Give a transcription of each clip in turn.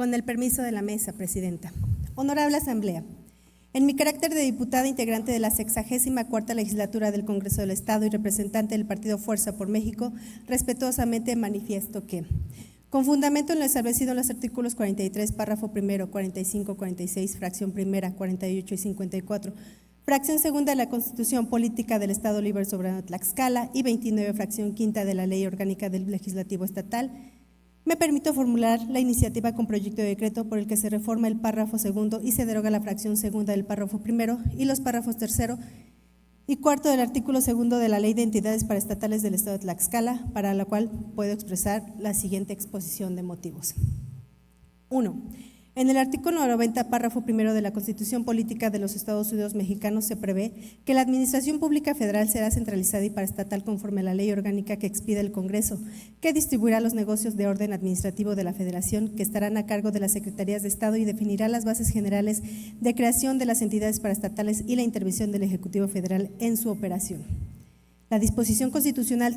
Con el permiso de la mesa, Presidenta. Honorable Asamblea, en mi carácter de diputada integrante de la 64ª legislatura del Congreso del Estado y representante del partido Fuerza por México, respetuosamente manifiesto que, con fundamento en lo establecido en los artículos 43, párrafo primero, 45, 46, fracción primera, 48 y 54, fracción segunda de la Constitución Política del Estado Libre Soberano de Tlaxcala y 29, fracción quinta de la Ley Orgánica del Legislativo Estatal, me permito formular la iniciativa con proyecto de decreto por el que se reforma el párrafo segundo y se deroga la fracción segunda del párrafo primero y los párrafos tercero y cuarto del artículo segundo de la Ley de Entidades Paraestatales del Estado de Tlaxcala, para la cual puedo expresar la siguiente exposición de motivos. 1. En el artículo 90, párrafo primero de la Constitución Política de los Estados Unidos Mexicanos se prevé que la Administración Pública Federal será centralizada y paraestatal conforme a la ley orgánica que expide el Congreso, que distribuirá los negocios de orden administrativo de la Federación, que estarán a cargo de las Secretarías de Estado y definirá las bases generales de creación de las entidades paraestatales y la intervención del Ejecutivo Federal en su operación. La disposición constitucional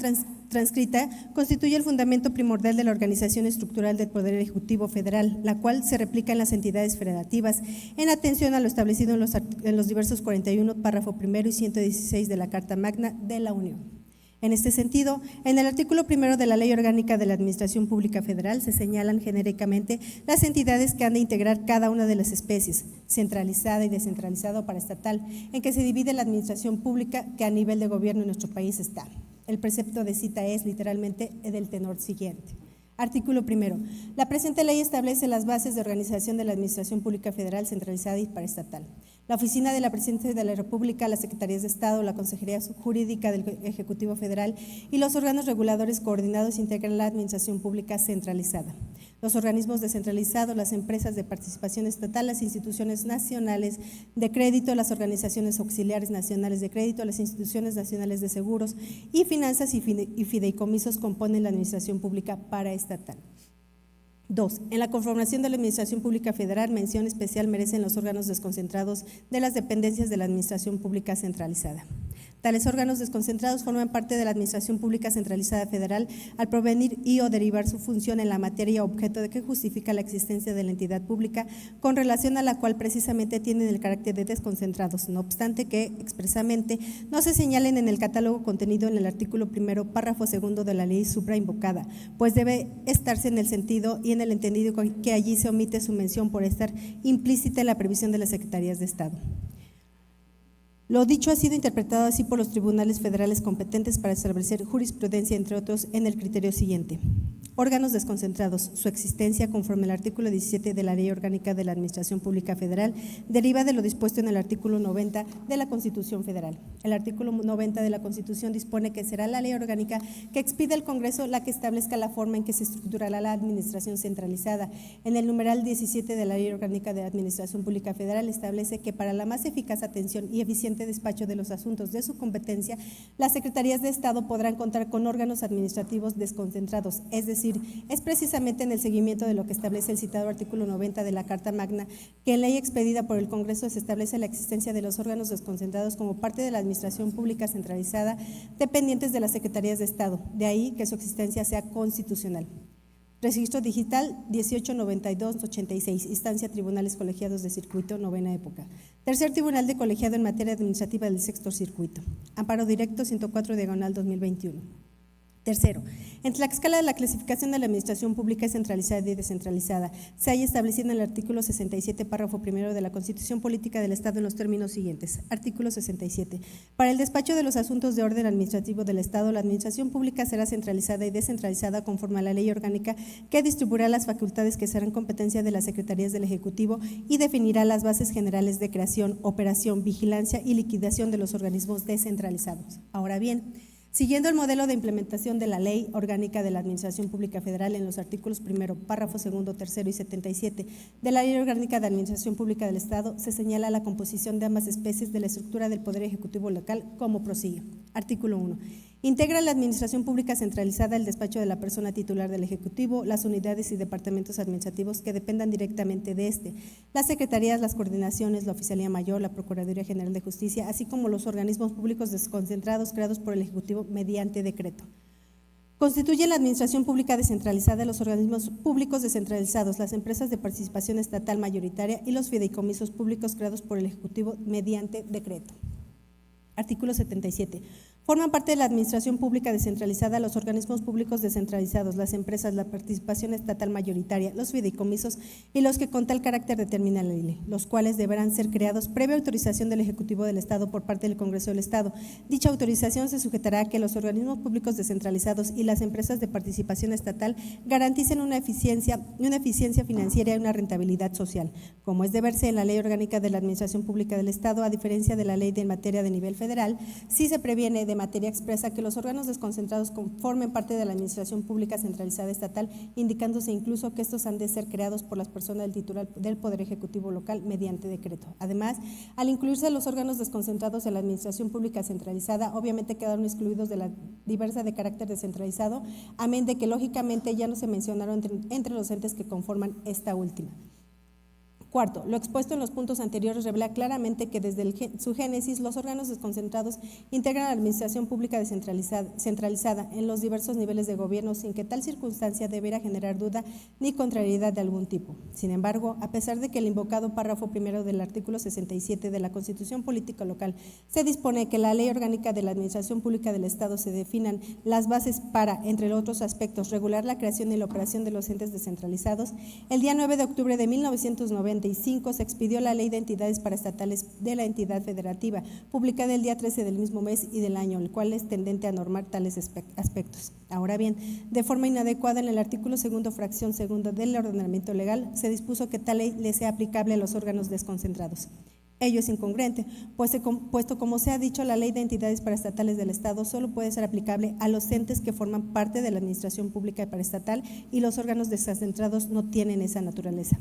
transcrita constituye el fundamento primordial de la organización estructural del Poder Ejecutivo Federal, la cual se replica en las entidades federativas en atención a lo establecido en los diversos 41, párrafo primero y 116 de la Carta Magna de la Unión. En este sentido, en el artículo primero de la Ley Orgánica de la Administración Pública Federal se señalan genéricamente las entidades que han de integrar cada una de las especies, centralizada y descentralizada o paraestatal, en que se divide la administración pública que a nivel de gobierno en nuestro país está. El precepto de cita es literalmente del tenor siguiente. Artículo primero. La presente ley establece las bases de organización de la Administración Pública Federal centralizada y paraestatal. La Oficina de la Presidencia de la República, las Secretarías de Estado, la Consejería Jurídica del Ejecutivo Federal y los órganos reguladores coordinados integran la Administración Pública centralizada. Los organismos descentralizados, las empresas de participación estatal, las instituciones nacionales de crédito, las organizaciones auxiliares nacionales de crédito, las instituciones nacionales de seguros y finanzas y fideicomisos componen la Administración Pública paraestatal. 2. En la conformación de la Administración Pública Federal, mención especial merecen los órganos desconcentrados de las dependencias de la Administración Pública centralizada. Tales órganos desconcentrados forman parte de la Administración Pública Centralizada Federal al provenir y o derivar su función en la materia objeto de que justifica la existencia de la entidad pública con relación a la cual precisamente tienen el carácter de desconcentrados, no obstante que expresamente no se señalen en el catálogo contenido en el artículo primero, párrafo segundo de la ley suprainvocada, pues debe estarse en el sentido y en el entendido que allí se omite su mención por estar implícita en la previsión de las Secretarías de Estado. Lo dicho ha sido interpretado así por los tribunales federales competentes para establecer jurisprudencia, entre otros, en el criterio siguiente. Órganos desconcentrados. Su existencia, conforme al artículo 17 de la Ley Orgánica de la Administración Pública Federal, deriva de lo dispuesto en el artículo 90 de la Constitución Federal. El artículo 90 de la Constitución dispone que será la Ley Orgánica que expide el Congreso la que establezca la forma en que se estructurará la administración centralizada. En el numeral 17 de la Ley Orgánica de la Administración Pública Federal establece que para la más eficaz atención y eficiente despacho de los asuntos de su competencia, las Secretarías de Estado podrán contar con órganos administrativos desconcentrados, es decir, es precisamente en el seguimiento de lo que establece el citado artículo 90 de la Carta Magna que en ley expedida por el Congreso se establece la existencia de los órganos desconcentrados como parte de la Administración Pública centralizada dependientes de las Secretarías de Estado, de ahí que su existencia sea constitucional. Registro Digital 1892-86, instancia Tribunales Colegiados de Circuito, novena época. Tercer Tribunal de Colegiado en materia administrativa del sexto circuito. Amparo directo 104/2021. Tercero, en Tlaxcala la clasificación de la Administración Pública es centralizada y descentralizada. Se halla establecida en el artículo 67, párrafo primero de la Constitución Política del Estado en los términos siguientes. Artículo 67. Para el despacho de los asuntos de orden administrativo del Estado, la Administración Pública será centralizada y descentralizada conforme a la ley orgánica que distribuirá las facultades que serán competencia de las Secretarías del Ejecutivo y definirá las bases generales de creación, operación, vigilancia y liquidación de los organismos descentralizados. Ahora bien, siguiendo el modelo de implementación de la Ley Orgánica de la Administración Pública Federal en los artículos primero, párrafo segundo, tercero y 77 de la Ley Orgánica de la Administración Pública del Estado, se señala la composición de ambas especies de la estructura del Poder Ejecutivo local como prosigue. Artículo 1. Integra la Administración Pública centralizada el despacho de la persona titular del Ejecutivo, las unidades y departamentos administrativos que dependan directamente de este, las secretarías, las coordinaciones, la Oficialía Mayor, la Procuraduría General de Justicia, así como los organismos públicos desconcentrados creados por el Ejecutivo mediante decreto. Constituye la administración pública descentralizada, los organismos públicos descentralizados, las empresas de participación estatal mayoritaria y los fideicomisos públicos creados por el Ejecutivo mediante decreto. Artículo 77. Forman parte de la administración pública descentralizada los organismos públicos descentralizados, las empresas, la participación estatal mayoritaria, los fideicomisos y los que con tal carácter determina la ley, los cuales deberán ser creados previa autorización del Ejecutivo del Estado por parte del Congreso del Estado. Dicha autorización se sujetará a que los organismos públicos descentralizados y las empresas de participación estatal garanticen una eficiencia financiera y una rentabilidad social, como es de verse en la Ley Orgánica de la Administración Pública del Estado, a diferencia de la ley de materia de nivel federal. Sí se previene de materia expresa que los órganos desconcentrados formen parte de la administración pública centralizada estatal, indicándose incluso que estos han de ser creados por las personas del titular del Poder Ejecutivo local mediante decreto. Además, al incluirse los órganos desconcentrados en la administración pública centralizada, obviamente quedaron excluidos de la diversa de carácter descentralizado, amén de que lógicamente ya no se mencionaron entre los entes que conforman esta última. Cuarto, lo expuesto en los puntos anteriores revela claramente que desde su génesis los órganos desconcentrados integran la administración pública centralizada en los diversos niveles de gobierno sin que tal circunstancia debiera generar duda ni contrariedad de algún tipo. Sin embargo, a pesar de que el invocado párrafo primero del artículo 67 de la Constitución Política Local se dispone que la Ley Orgánica de la Administración Pública del Estado se definan las bases para, entre otros aspectos, regular la creación y la operación de los entes descentralizados, el día 9 de octubre de 1990 se expidió la Ley de Entidades Paraestatales de la Entidad Federativa, publicada el día 13 del mismo mes y del año, el cual es tendente a normar tales aspectos. Ahora bien, de forma inadecuada, en el artículo segundo, fracción segunda del ordenamiento legal, se dispuso que tal ley le sea aplicable a los órganos desconcentrados. Ello es incongruente, puesto como se ha dicho, la Ley de Entidades Paraestatales del Estado solo puede ser aplicable a los entes que forman parte de la administración pública paraestatal y los órganos desconcentrados no tienen esa naturaleza.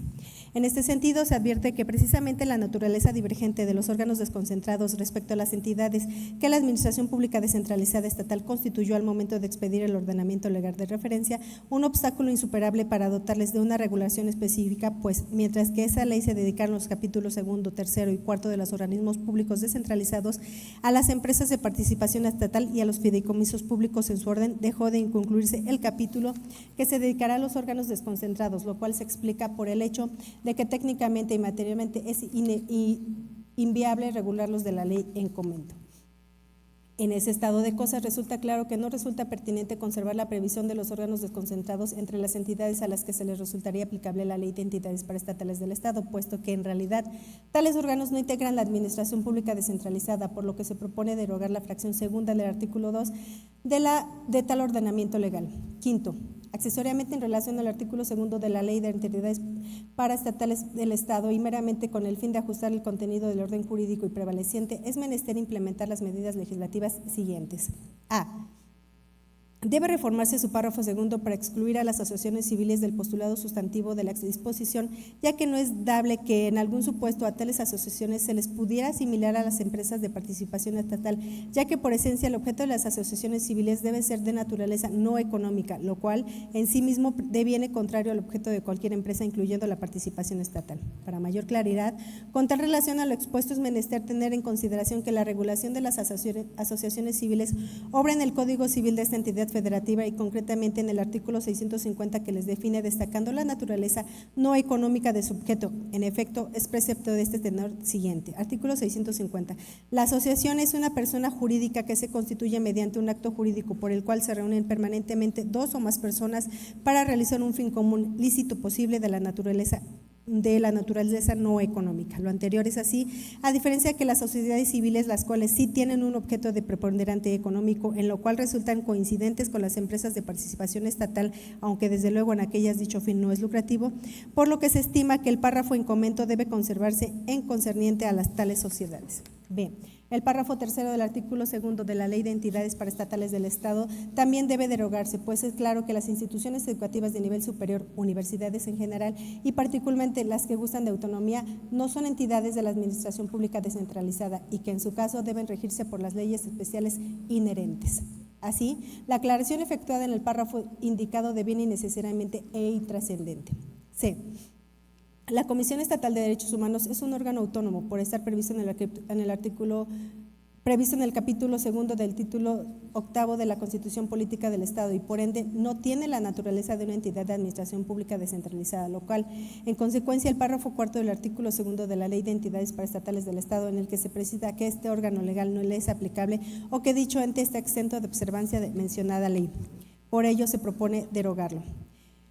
En este sentido, se advierte que precisamente la naturaleza divergente de los órganos desconcentrados respecto a las entidades que la administración pública descentralizada estatal constituyó al momento de expedir el ordenamiento legal de referencia, un obstáculo insuperable para dotarles de una regulación específica, pues mientras que esa ley se dedicaron los capítulos segundo, tercero y cuarto de los organismos públicos descentralizados a las empresas de participación estatal y a los fideicomisos públicos en su orden, dejó de concluirse el capítulo que se dedicará a los órganos desconcentrados, lo cual se explica por el hecho de que técnicamente y materialmente es inviable regularlos de la ley en comento. En ese estado de cosas resulta claro que no resulta pertinente conservar la previsión de los órganos desconcentrados entre las entidades a las que se les resultaría aplicable la Ley de Entidades Paraestatales del Estado, puesto que en realidad tales órganos no integran la administración pública descentralizada, por lo que se propone derogar la fracción segunda del artículo 2 de tal ordenamiento legal. Quinto, accesoriamente en relación al artículo segundo de la Ley de Entidades Paraestatales del Estado y meramente con el fin de ajustar el contenido del orden jurídico y prevaleciente, es menester implementar las medidas legislativas siguientes. A. Debe reformarse su párrafo segundo para excluir a las asociaciones civiles del postulado sustantivo de la disposición, ya que no es dable que en algún supuesto a tales asociaciones se les pudiera asimilar a las empresas de participación estatal, ya que por esencia el objeto de las asociaciones civiles debe ser de naturaleza no económica, lo cual en sí mismo deviene contrario al objeto de cualquier empresa, incluyendo la participación estatal. Para mayor claridad, con tal relación a lo expuesto es menester tener en consideración que la regulación de las asociaciones civiles obra en el Código Civil de esta entidad federativa y concretamente en el artículo 650 que les define, destacando la naturaleza no económica de su objeto. En efecto, es precepto de este tenor siguiente. Artículo 650. La asociación es una persona jurídica que se constituye mediante un acto jurídico por el cual se reúnen permanentemente dos o más personas para realizar un fin común lícito posible de la naturaleza no económica. Lo anterior es así, a diferencia de que las sociedades civiles, las cuales sí tienen un objeto de preponderante económico, en lo cual resultan coincidentes con las empresas de participación estatal, aunque desde luego en aquellas dicho fin no es lucrativo, por lo que se estima que el párrafo en comento debe conservarse en concerniente a las tales sociedades. B. El párrafo tercero del artículo segundo de la Ley de Entidades Paraestatales del Estado también debe derogarse, pues es claro que las instituciones educativas de nivel superior, universidades en general y particularmente las que gustan de autonomía, no son entidades de la administración pública descentralizada y que en su caso deben regirse por las leyes especiales inherentes. Así, la aclaración efectuada en el párrafo indicado deviene innecesariamente e intrascendente. C. La Comisión Estatal de Derechos Humanos es un órgano autónomo por estar previsto en el artículo previsto en el capítulo segundo del título octavo de la Constitución Política del Estado y por ende no tiene la naturaleza de una entidad de administración pública descentralizada local. En consecuencia, el párrafo cuarto del artículo segundo de la Ley de Entidades Paraestatales del Estado, en el que se precisa que este órgano legal no le es aplicable o que dicho ente está exento de observancia de mencionada ley. Por ello, se propone derogarlo.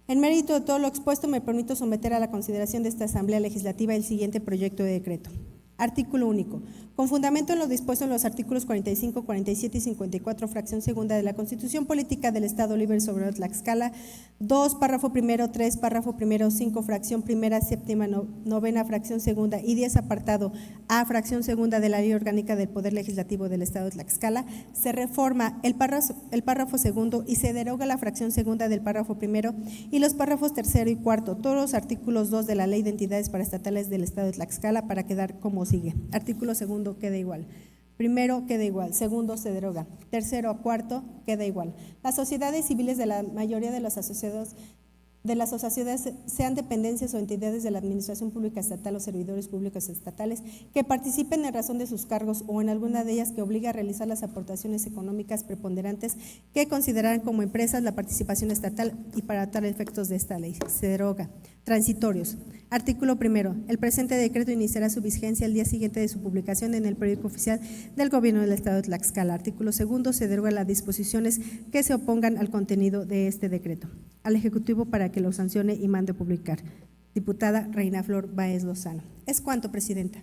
En mérito de todo lo expuesto, me permito someter a la consideración de esta Asamblea Legislativa el siguiente proyecto de decreto. Artículo único. Con fundamento en lo dispuesto en los artículos 45, 47 y 54, fracción segunda de la Constitución Política del Estado Libre y Soberano de Tlaxcala, 2, párrafo primero, 3, párrafo primero, 5, fracción primera, séptima, novena, fracción segunda y 10, apartado A, fracción segunda de la Ley Orgánica del Poder Legislativo del Estado de Tlaxcala, se reforma el párrafo segundo y se deroga la fracción segunda del párrafo primero y los párrafos tercero y cuarto, todos los artículos 2 de la Ley de Entidades Paraestatales del Estado de Tlaxcala para quedar como sigue. Artículo segundo queda igual. Primero queda igual, segundo se deroga, tercero a cuarto queda igual. Las sociedades civiles de la mayoría de las asociaciones sean dependencias o entidades de la administración pública estatal o servidores públicos estatales que participen en razón de sus cargos o en alguna de ellas que obligue a realizar las aportaciones económicas preponderantes que consideran como empresas la participación estatal y para tal efectos de esta ley. Se deroga. Transitorios. Artículo primero. El presente decreto iniciará su vigencia el día siguiente de su publicación en el periódico oficial del Gobierno del Estado de Tlaxcala. Artículo segundo. Se deroga las disposiciones que se opongan al contenido de este decreto. Al Ejecutivo para que lo sancione y mande publicar. Diputada Reina Flor Báez Lozano. Es cuanto, Presidenta.